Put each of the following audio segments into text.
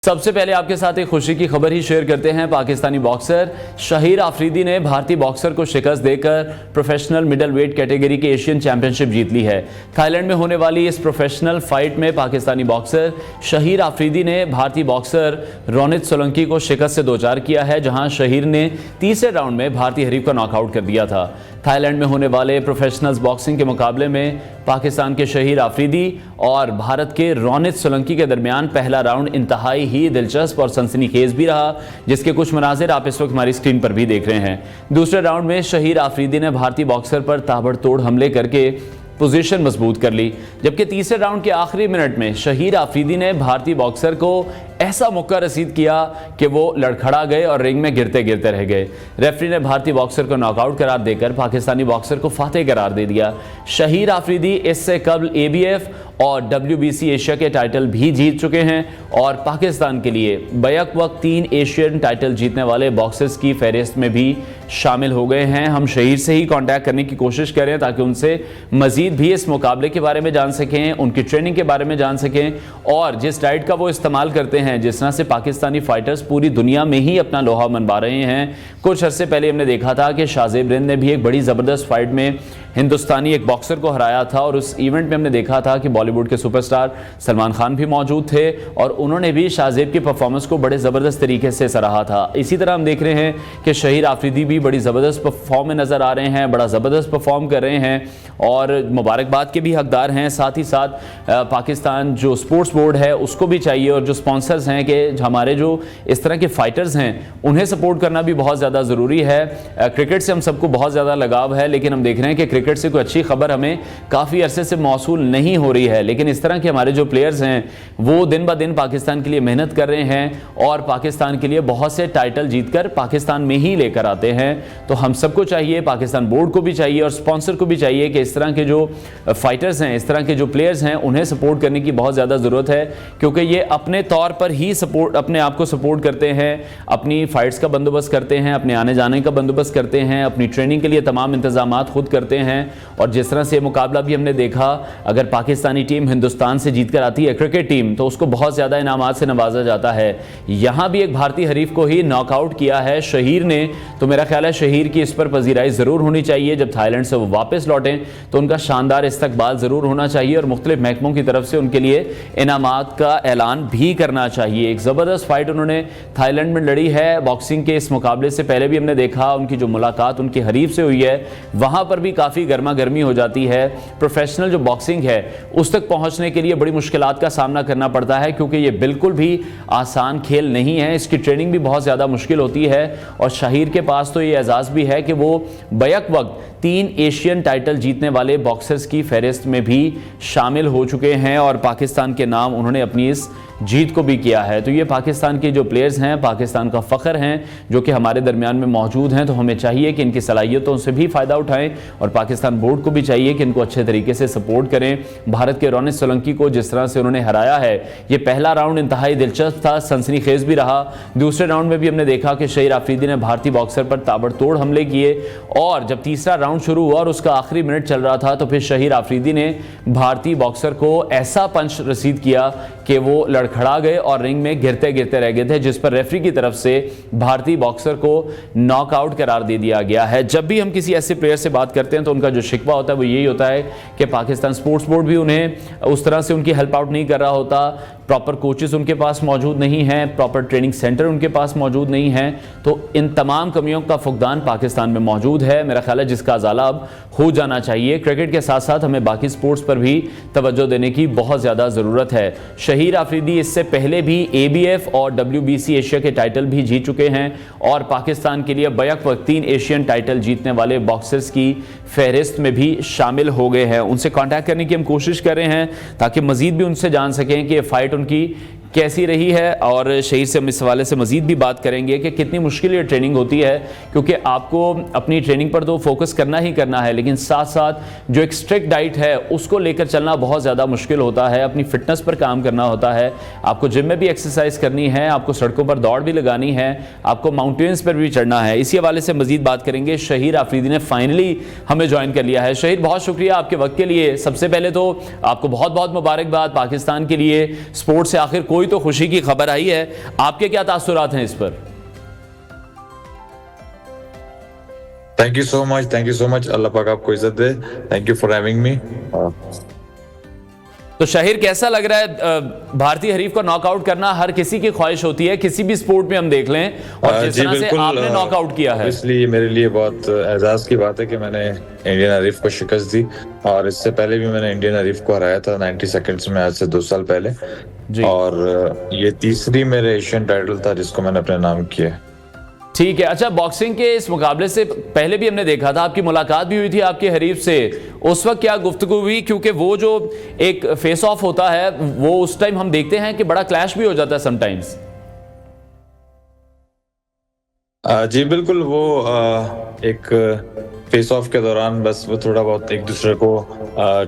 सबसे पहले आपके साथ एक खुशी की खबर ही शेयर करते हैं। पाकिस्तानी बॉक्सर शहीर आफरीदी ने भारतीय बॉक्सर को शिकस्त देकर प्रोफेशनल मिडल वेट कैटेगरी की एशियन चैंपियनशिप जीत ली है। थाईलैंड में होने वाली इस प्रोफेशनल फाइट में पाकिस्तानी बॉक्सर शहीर आफरीदी ने भारतीय बॉक्सर रोनित सोलंकी को शिकस्त से दोचार किया है, जहां शहीर ने तीसरे राउंड में भारतीय हरीफ को नॉकआउट कर दिया था। थाईलैंड में होने वाले प्रोफेशनल्स बॉक्सिंग के मुकाबले में पाकिस्तान के शहीर आफरीदी और भारत के रोनित सोलंकी के दरमियान पहला राउंड इंतहाई ही दिलचस्प और सनसनीखेज भी रहा, जिसके कुछ मनाजिर आप इस वक्त हमारी स्क्रीन पर भी देख रहे हैं। दूसरे राउंड में शहीर आफरीदी ने भारतीय बॉक्सर पर ताबड़तोड़ हमले करके पोजीशन मजबूत कर ली, जबकि तीसरे राउंड के आखिरी मिनट में शहीर आफरीदी ने भारतीय बॉक्सर को ऐसा मौका रसीद किया कि वो लड़खड़ा गए और रिंग में गिरते गिरते रह गए। रेफरी ने भारतीय बॉक्सर को नॉकआउट करार देकर पाकिस्तानी बॉक्सर को फातेह करार दे दिया। शहीर आफरीदी इससे कबल ABF और WBC एशिया के टाइटल भी जीत चुके हैं और पाकिस्तान के लिए बैक वक्त 3 एशियन टाइटल जीतने वाले बॉक्सर्स की फहरिस्त में भी शामिल हो गए हैं। हम शहीर से ही कांटेक्ट करने की कोशिश करें ताकि उनसे मजीद भी इस मुकाबले के बारे में जान सकें, उनकी ट्रेनिंग के बारे में जान सकें और जिस डाइट का वो इस्तेमाल करते हैं, जिस तरह से पाकिस्तानी फाइटर्स पूरी दुनिया में ही अपना लोहा मनवा रहे हैं। कुछ अरसे पहले हमने देखा था कि शाहजेब रिंद ने भी एक बड़ी ज़बरदस्त फाइट में हिंदुस्तानी एक बॉक्सर को हराया था और उस इवेंट में हमने देखा था कि बॉलीवुड के सुपरस्टार सलमान खान भी मौजूद थे और उन्होंने भी शाहजेब की परफॉर्मेंस को बड़े ज़बरदस्त तरीके से सराहा था। इसी तरह हम देख रहे हैं कि शहीर आफरीदी भी बड़ी ज़बरदस्त परफॉर्म में नज़र आ रहे हैं, बड़ा ज़बरदस्त परफॉर्म कर रहे हैं और मुबारकबाद के भी हकदार हैं। साथ ही साथ पाकिस्तान जो स्पोर्ट्स बोर्ड है उसको भी चाहिए और जो स्पॉन्सर्स हैं कि हमारे जो इस तरह के फाइटर्स हैं उन्हें सपोर्ट करना भी बहुत ज़्यादा ज़रूरी है। क्रिकेट से हम सबको बहुत ज़्यादा लगाव है, लेकिन हम देख रहे हैं कि क्रिकेट से कोई अच्छी खबर हमें काफ़ी अरसे से मौसूल नहीं हो रही है, लेकिन इस तरह के हमारे जो प्लेयर्स हैं वो दिन ब दिन पाकिस्तान के लिए मेहनत कर रहे हैं और पाकिस्तान के लिए बहुत से टाइटल जीतकर पाकिस्तान में ही लेकर आते हैं। तो हम सबको चाहिए, पाकिस्तान बोर्ड को भी चाहिए और स्पॉन्सर को भी चाहिए कि इस तरह के जो फाइटर्स हैं, इस तरह के जो प्लेयर्स हैं, उन्हें सपोर्ट करने की बहुत ज़्यादा ज़रूरत है, क्योंकि ये अपने तौर पर ही अपने आप को सपोर्ट करते हैं, अपनी फाइट्स का बंदोबस्त करते हैं, अपने आने जाने का बंदोबस्त करते हैं, अपनी ट्रेनिंग के लिए तमाम इंतजामात खुद करते हैं। और जिस तरह से ये मुकाबला भी हमने देखा, अगर पाकिस्तानी टीम हिंदुस्तान से जीतकर आती है क्रिकेट टीम, तो उसको बहुत ज़्यादा इनामात से नवाजा जाता है। यहाँ भी एक भारतीय हरीफ को ही नॉकआउट किया है शहीर ने, तो मेरा ख्याल है शहीर की इस पर पजीराई ज़रूर होनी चाहिए। जब थाईलैंड से वो वापस लौटें तो उनका शानदार इस्तकबाल ज़रूर होना चाहिए और मुख्तलिफ महकमों की तरफ से उनके लिए इनामात का ऐलान भी करना चाहिए। एक ज़बरदस्त फाइट उन्होंने थाईलैंड में लड़ी है। बॉक्सिंग के इस मुकाबले से पहले भी हमने देखा उनकी जो मुलाकात उनकी हरीफ से हुई है, वहाँ पर भी काफ़ी गर्मा गर्मी हो जाती है। प्रोफेशनल जो बॉक्सिंग है उस तक पहुँचने के लिए बड़ी मुश्किलात का सामना करना पड़ता है, क्योंकि ये बिल्कुल भी आसान खेल नहीं है। इसकी ट्रेनिंग भी बहुत ज़्यादा मुश्किल होती है और शहीर के पास तो ये एजाज़ भी है कि वो बैक वक्त 3 एशियन टाइटल जीतने वाले बॉक्सर्स की फहरिस्त में भी शामिल हो चुके हैं और पाकिस्तान के नाम उन्होंने अपनी इस जीत को भी किया है। तो ये पाकिस्तान के जो प्लेयर्स हैं, पाकिस्तान का फ़ख्र हैं, जो कि हमारे दरमियान में मौजूद हैं। तो हमें चाहिए कि इनकी सलाहियतों से भी फ़ायदा उठाएं और पाकिस्तान बोर्ड को भी चाहिए कि इनको अच्छे तरीके से सपोर्ट करें। भारत के रोनित सोलंकी को जिस तरह से उन्होंने हराया है, ये पहला राउंड इंतहाई दिलचस्प था, सनसनीखेज भी रहा। दूसरे राउंड में भी हमने देखा कि शहीर आफरीदी ने भारतीय बॉक्सर पर ताबड़तोड़ हमले किए और जब तीसरा राउंड शुरू हुआ और उसका आखिरी मिनट चल रहा था, तो फिर शहीर आफरीदी ने भारतीय बॉक्सर को ऐसा पंच रसीद किया कि वो लड़खड़ा गए और रिंग में गिरते गिरते रह गए थे, जिस पर रेफरी की तरफ से भारतीय बॉक्सर को नॉकआउट करार दे दिया गया है। जब भी हम किसी ऐसे प्लेयर से बात करते हैं तो उनका जो शिकवा होता है वो यही होता है कि पाकिस्तान स्पोर्ट्स बोर्ड भी उन्हें उस तरह से उनकी हेल्प आउट नहीं कर रहा होता, प्रॉपर कोचेस उनके पास मौजूद नहीं हैं, प्रॉपर ट्रेनिंग सेंटर उनके पास मौजूद नहीं है। तो इन तमाम कमियों का फुकदान पाकिस्तान में मौजूद है, मेरा ख्याल है, जिसका अजाला अब हो जाना चाहिए। क्रिकेट के साथ साथ हमें बाकी स्पोर्ट्स पर भी तवज्जो देने की बहुत ज़्यादा ज़रूरत है। शहीर आफरीदी इससे पहले भी ABF और WBC एशिया के टाइटल भी जीत चुके हैं और पाकिस्तान के लिए बैक वक्त 3 एशियन टाइटल जीतने वाले बॉक्सर्स की फहरिस्त में भी शामिल हो गए हैं। उनसे कांटेक्ट करने की हम कोशिश कर रहे हैं ताकि मज़ीद भी उनसे जान सकें कि फ़ाइट उनकी कैसी रही है और शहीर से हम इस हवाले से मज़ीद भी बात करेंगे कि कितनी मुश्किल ये ट्रेनिंग होती है, क्योंकि आपको अपनी ट्रेनिंग पर तो फोकस करना ही करना है, लेकिन साथ साथ जो एक स्ट्रिक्ट डाइट है उसको लेकर चलना बहुत ज़्यादा मुश्किल होता है। अपनी फ़िटनेस पर काम करना होता है, आपको जिम में भी एक्सरसाइज करनी है, आपको सड़कों पर दौड़ भी लगानी है, आपको माउंटेन्स पर भी चढ़ना है। इसी हवाले से मज़ीद बात करेंगे। शहीर आफरीदी ने फाइनली हमें ज्वाइन कर लिया है। शहीर, बहुत शुक्रिया आपके वक्त के लिए। सबसे पहले तो आपको बहुत बहुत मुबारकबाद। पाकिस्तान के लिए स्पोर्ट्स से आखिर कोई कोई तो खुशी की खबर आई है, आपके क्या तासुरात हैं इस पर? थैंक यू सो मच, अल्लाह पाक आपको इज्जत दे। Thank you for having me. तो शाहिर, कैसा लग रहा है? भारतीय हरीफ को नॉकआउट करना हर किसी की ख्वाहिश होती है, किसी भी स्पोर्ट में हम देख लें, और जिस तरह से आपने नॉकआउट किया है, इसलिए मेरे लिए बहुत एजाज की बात है कि मैंने इंडियन हरीफ को शिकस्त दी। और इससे पहले भी मैंने इंडियन हरीफ को हराया था 90 सेकंड्स में, आज से 2 साल पहले। जी। और ये तीसरी मेरे एशियन टाइटल था जिसको मैंने अपने नाम किया। ठीक है। अच्छा, बॉक्सिंग के इस मुकाबले से पहले भी हमने देखा था, आपकी मुलाकात भी हुई थी आपके हरीफ से, उस वक्त क्या गुफ्तगू हुई? क्योंकि वो जो एक फेस ऑफ होता है वो उस टाइम हम देखते हैं कि बड़ा क्लैश भी हो जाता है समटाइम्स। जी बिल्कुल, वो एक फेस ऑफ के दौरान बस वो थोड़ा बहुत एक दूसरे को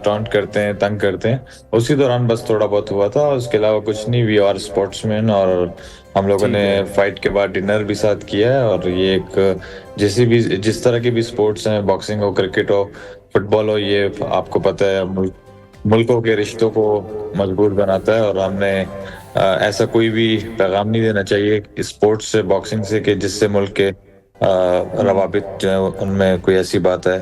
टॉन्ट करते हैं, तंग करते हैं, उसी दौरान बस थोड़ा बहुत हुआ था। उसके अलावा कुछ नहीं। वी आर स्पोर्ट्समैन, और हम लोगों ने फाइट के बाद डिनर भी साथ किया है। और ये एक जिस तरह की भी स्पोर्ट्स हैं, बॉक्सिंग हो, क्रिकेट हो, फुटबॉल हो, ये आपको पता है मुल्कों के रिश्तों को मजबूत बनाता है। और हमने ऐसा कोई भी पैगाम नहीं देना चाहिए स्पोर्ट्स से, बॉक्सिंग से, कि जिससे मुल्क के रवाबित जो है उनमें कोई ऐसी बात है।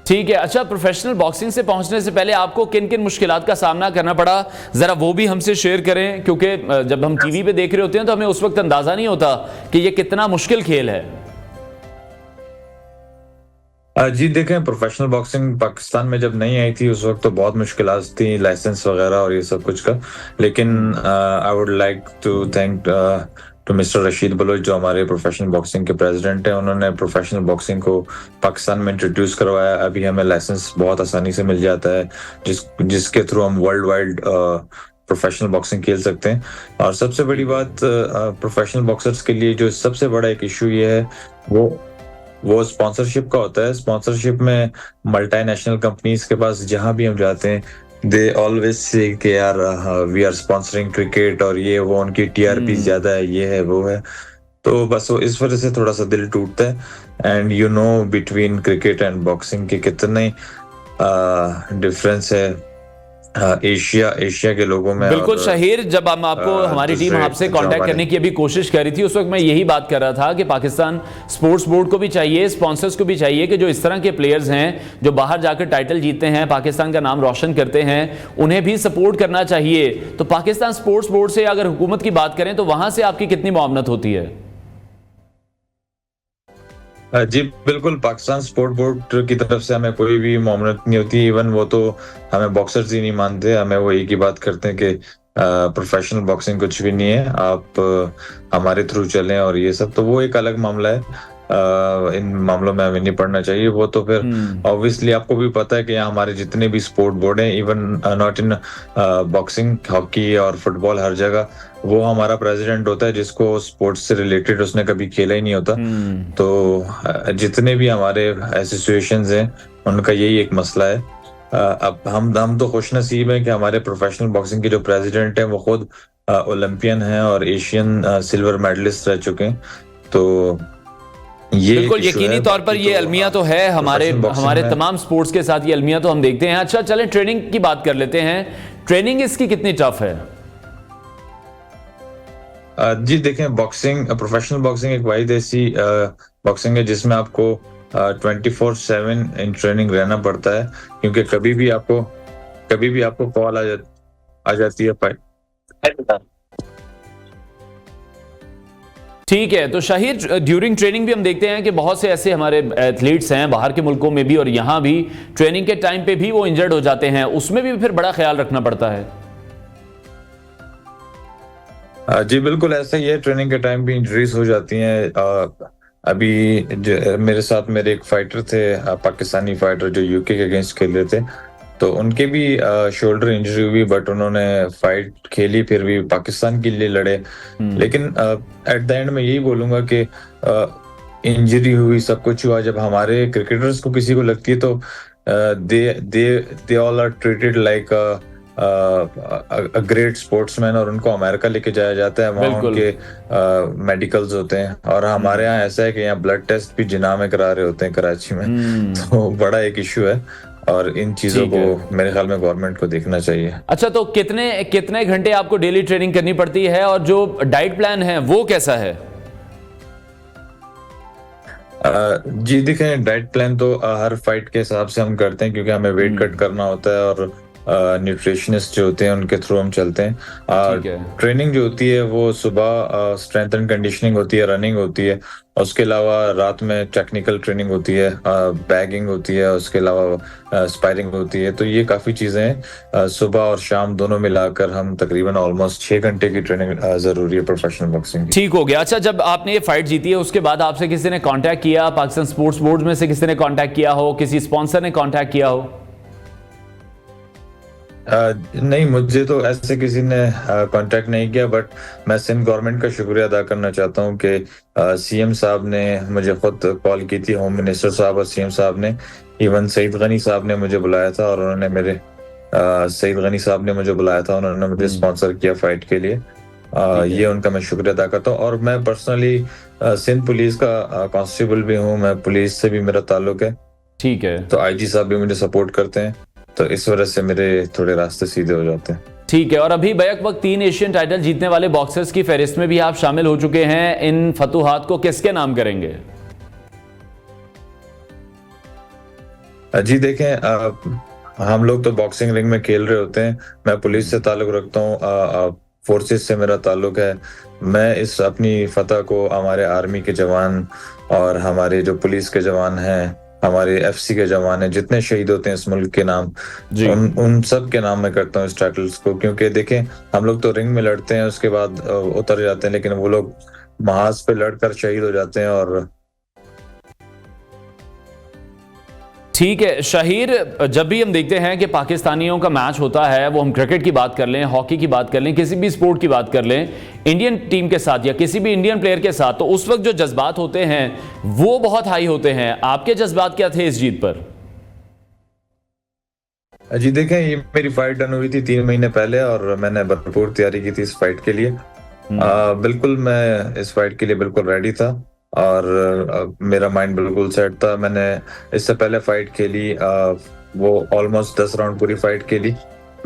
ठीक है। अच्छा, प्रोफेशनल बॉक्सिंग से पहुंचने से पहले आपको किन किन मुश्किलात का सामना करना पड़ा, जरा वो भी हमसे शेयर करें, क्योंकि जब हम टीवी पे देख रहे होते हैं तो हमें उस वक्त अंदाजा नहीं होता कि ये कितना मुश्किल खेल है। जी देखें, प्रोफेशनल बॉक्सिंग पाकिस्तान में जब नहीं आई थी उस वक्त तो बहुत मुश्किलात थी, लाइसेंस वगैरह और ये सब कुछ का। लेकिन I would like to thank to mister Rashid Baloch, जो हमारे प्रोफेशनल बॉक्सिंग के प्रेसिडेंट हैं। उन्होंने प्रोफेशनल बॉक्सिंग को पाकिस्तान में इंट्रोड्यूस करवाया। अभी हमें लाइसेंस बहुत आसानी से मिल जाता है, जिसके थ्रू हम वर्ल्ड वाइड प्रोफेशनल बॉक्सिंग खेल सकते हैं। और सबसे बड़ी बात प्रोफेशनल बॉक्सर्स के लिए जो सबसे बड़ा एक इशू ये है, वो स्पॉन्सरशिप का होता है। स्पॉन्सरशिप में मल्टीनेशनल कंपनीज के पास जहां भी हम जाते हैं, दे ऑलवेज से कि यार वी आर स्पॉन्सरिंग क्रिकेट, और ये वो उनकी टीआरपी ज्यादा है, ये है वो है। तो बस वो इस वजह से थोड़ा सा दिल टूटता है। And you know between cricket and boxing के कितने डिफरेंस है एशिया के लोगों में। बिल्कुल शाहिर, जब हम आपको हमारी टीम आपसे कांटेक्ट करने की अभी कोशिश कर रही थी, उस वक्त मैं यही बात कर रहा था कि पाकिस्तान स्पोर्ट्स बोर्ड को भी चाहिए, स्पॉन्सर्स को भी चाहिए कि जो इस तरह के प्लेयर्स हैं जो बाहर जाकर टाइटल जीतते हैं, पाकिस्तान का नाम रोशन करते हैं, उन्हें भी सपोर्ट करना चाहिए। तो पाकिस्तान स्पोर्ट्स बोर्ड से अगर हुकूमत की बात करें तो वहां से आपकी कितनी मुआवनत होती है? जी बिल्कुल, पाकिस्तान स्पोर्ट बोर्ड की तरफ से हमें कोई भी मामलत नहीं होती। इवन वो तो हमें बॉक्सर्स ही नहीं मानते, हमें वो एक ही बात करते हैं कि प्रोफेशनल बॉक्सिंग कुछ भी नहीं है, आप हमारे थ्रू चलें और ये सब। तो वो एक अलग मामला है, इन मामलों में हमें नहीं पड़ना चाहिए। वो तो फिर ऑब्वियसली आपको भी पता है कि यहाँ हमारे जितने भी स्पोर्ट बोर्ड हैं, even not in boxing, hockey और फुटबॉल, हर जगह वो हमारा प्रेसिडेंट होता है जिसको स्पोर्ट्स से रिलेटेड उसने कभी खेला ही नहीं होता। तो जितने भी हमारे एसोसिएशंस हैं उनका यही एक मसला है। अब हम तो खुशनसीब हैं कि हमारे प्रोफेशनल बॉक्सिंग के जो प्रेसिडेंट हैं वो खुद ओलंपियन हैं और एशियन सिल्वर मेडलिस्ट रह चुके हैं। तो ये बिल्कुल यकीनी तौर पर ये अलमिया तो है हमारे तमाम स्पोर्ट्स के साथ, ये अलमिया तो हम देखते हैं। अच्छा चलें ट्रेनिंग की बात कर लेते हैं। ट्रेनिंग इसकी कितनी टफ है? जी देखें, बॉक्सिंग, प्रोफेशनल बॉक्सिंग एक वाहिद ऐसी बॉक्सिंग है जिसमें आपको 24/7 इन ट्रेनिंग रहना पड़ता है, क्योंकि कभी भी आपको कॉल आ जाती है फाइट। ठीक है। तो शाहिर, ड्यूरिंग ट्रेनिंग भी हम देखते हैं कि बहुत से ऐसे हमारे एथलीट्स हैं बाहर के मुल्कों में भी और यहाँ भी, ट्रेनिंग के टाइम पे भी वो इंजर्ड हो जाते हैं, उसमें भी फिर बड़ा ख्याल रखना पड़ता है। जी बिल्कुल ऐसा ही है, ट्रेनिंग के टाइम भी इंजरीज हो जाती हैं। अभी मेरे साथ मेरे एक फाइटर थे, पाकिस्तानी फाइटर जो यूके के अगेंस्ट खेल रहे थे, तो उनके भी शोल्डर इंजरी हुई, बट उन्होंने फाइट खेली, फिर भी पाकिस्तान के लिए लड़े। लेकिन एट द एंड मैं यही बोलूंगा कि इंजरी हुई, सब कुछ हुआ, जब हमारे क्रिकेटर्स को किसी को लगती है तो they all are treated like great sportsman, और उनको अमेरिका लेके जाया जाता है, वहाँ उनके मेडिकल्स होते हैं। और हमारे यहाँ ऐसा है कि यहाँ ब्लड टेस्ट भी जिना में करा रहे होते हैं कराची में। तो बड़ा एक इशू है। और इन चीजों ठीक है। को मेरे ख्याल में गवर्नमेंट को देखना चाहिए। अच्छा, तो कितने कितने घंटे आपको डेली ट्रेनिंग करनी पड़ती है और जो डाइट प्लान है वो कैसा है? जी देखें, डाइट प्लान तो हर फाइट के हिसाब से हम करते हैं, क्योंकि हमें वेट कट करना होता है और न्यूट्रिशनिस्ट जो होते हैं उनके थ्रू हम चलते हैं। ठीक है। ट्रेनिंग जो होती है वो सुबह स्ट्रेंथ एंड कंडीशनिंग होती है, रनिंग होती है। उसके अलावा रात में टेक्निकल ट्रेनिंग होती है, बैगिंग होती है, उसके अलावा स्पायरिंग होती है। तो ये काफ़ी चीज़ें हैं। सुबह और शाम दोनों मिलाकर हम तकरीबन ऑलमोस्ट 6 घंटे की ट्रेनिंग ज़रूरी है प्रोफेशनल बॉक्सिंग की। ठीक हो गया। अच्छा, जब आपने ये फाइट जीती है उसके बाद आपसे किसी ने कांटेक्ट किया, पाकिस्तान स्पोर्ट्स बोर्ड में से किसी ने कांटेक्ट किया हो, किसी स्पॉन्सर ने कांटेक्ट किया हो? नहीं, मुझे तो ऐसे किसी ने कांटेक्ट नहीं किया, बट मैं सिंध गवर्नमेंट का शुक्रिया अदा करना चाहता हूँ कि सीएम साहब ने मुझे खुद कॉल की थी, होम मिनिस्टर साहब और सीएम साहब ने। इवन सईद गनी साहब ने मुझे बुलाया था और उन्होंने सईद गनी साहब ने मुझे बुलाया था, उन्होंने मुझे स्पॉन्सर किया फाइट के लिए। ये उनका मैं शुक्रिया अदा करता हूँ। और मैं पर्सनली सिंध पुलिस का कांस्टेबल भी हूँ, मैं पुलिस से भी मेरा ताल्लुक है। ठीक है। तो आईजी साहब भी मुझे सपोर्ट करते हैं, तो इस वजह से मेरे थोड़े रास्ते सीधे हो जाते हैं। ठीक है। और अभी बैक वक्त 3 एशियन टाइटल जीतने वाले बॉक्सर्स की फहरिस्त में भी आप शामिल हो चुके हैं। इन फतूहात को किसके नाम करेंगे? जी देखें, हम लोग तो बॉक्सिंग रिंग में खेल रहे होते हैं। मैं पुलिस से ताल्लुक रखता हूँ, फोर्सेस से मेरा ताल्लुक है। मैं इस अपनी फतह को हमारे आर्मी के जवान और हमारे जो पुलिस के जवान हैं, हमारे एफसी के जवान हैं, जितने शहीद होते हैं इस मुल्क के नाम, जी। उन सब के नाम मैं करता हूँ इस टाइटल्स को। क्योंकि देखें, हम लोग तो रिंग में लड़ते हैं, उसके बाद उतर जाते हैं, लेकिन वो लोग महाज पे लड़कर शहीद हो जाते हैं। और ठीक है शाहिर, जब भी हम देखते हैं कि पाकिस्तानियों का मैच होता है, वो हम क्रिकेट की बात कर लें, हॉकी की बात कर लें, किसी भी स्पोर्ट की बात कर लें, इंडियन टीम के साथ या किसी भी इंडियन प्लेयर के साथ, तो उस वक्त जो जज्बात होते हैं वो बहुत हाई होते हैं। आपके जज्बात क्या थे इस जीत पर? जी देखें, ये मेरी फाइट डन हुई थी 3 महीने पहले और मैंने भरपूर तैयारी की थी इस फाइट के लिए। बिल्कुल मैं इस फाइट के लिए बिल्कुल रेडी था और मेरा माइंड बिल्कुल सेट था। मैंने इससे पहले फाइट खेली, वो ऑलमोस्ट 10 राउंड पूरी फाइट खेली।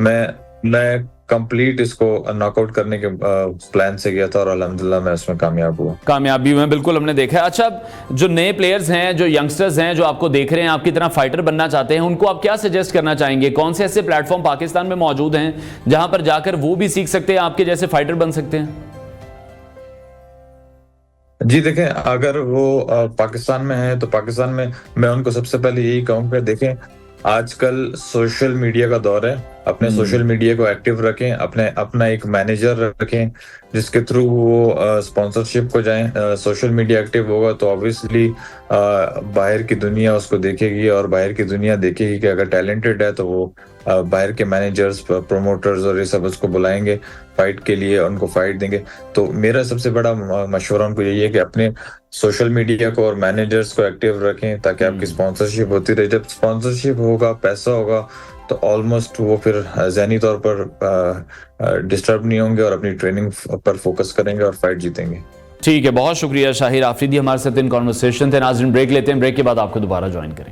मैं कंप्लीट इसको नॉकआउट करने के प्लान से गया था और अल्हम्दुलिल्लाह मैं उसमें कामयाब हुआ। कामयाबी हुए, बिल्कुल हमने देखा है। अच्छा, जो नए प्लेयर्स हैं, जो यंगस्टर्स हैं, जो आपको देख रहे हैं, आपकी तरह फाइटर बनना चाहते हैं, उनको आप क्या सजेस्ट करना चाहेंगे? कौन से ऐसे प्लेटफॉर्म पाकिस्तान में मौजूद हैं जहां पर जाकर वो भी सीख सकते हैं, आपके जैसे फाइटर बन सकते हैं? जी देखें, अगर वो पाकिस्तान में है तो पाकिस्तान में मैं उनको सबसे पहले यही कहूँगा, देखें आजकल सोशल मीडिया का दौर है। अपने सोशल मीडिया को एक्टिव रखें, अपना एक मैनेजर रखें जिसके थ्रू वो स्पॉन्सरशिप को जाएं। सोशल मीडिया एक्टिव होगा तो ऑब्वियसली बाहर की दुनिया उसको देखेगी और बाहर की दुनिया देखेगी कि अगर टैलेंटेड है तो वो बाहर के मैनेजर्स, प्रोमोटर्स और ये सब उसको बुलाएंगे फाइट के लिए, उनको फाइट देंगे। तो मेरा सबसे बड़ा मशवरा उनको यही है कि अपने सोशल मीडिया को और मैनेजर्स को एक्टिव रखें ताकि आपकी स्पॉन्सरशिप होती रहे। जब स्पॉन्सरशिप होगा, पैसा होगा, तो ऑलमोस्ट वो फिर ज़हनी तौर पर डिस्टर्ब नहीं होंगे और अपनी ट्रेनिंग पर फोकस करेंगे और फाइट जीतेंगे। ठीक है, बहुत शुक्रिया शाहिर आफरीदी, हमारे साथ इन कॉन्वर्सेशन थे। नाज़रीन, ब्रेक लेते हैं, ब्रेक के बाद आपको दोबारा ज्वाइन करेंगे।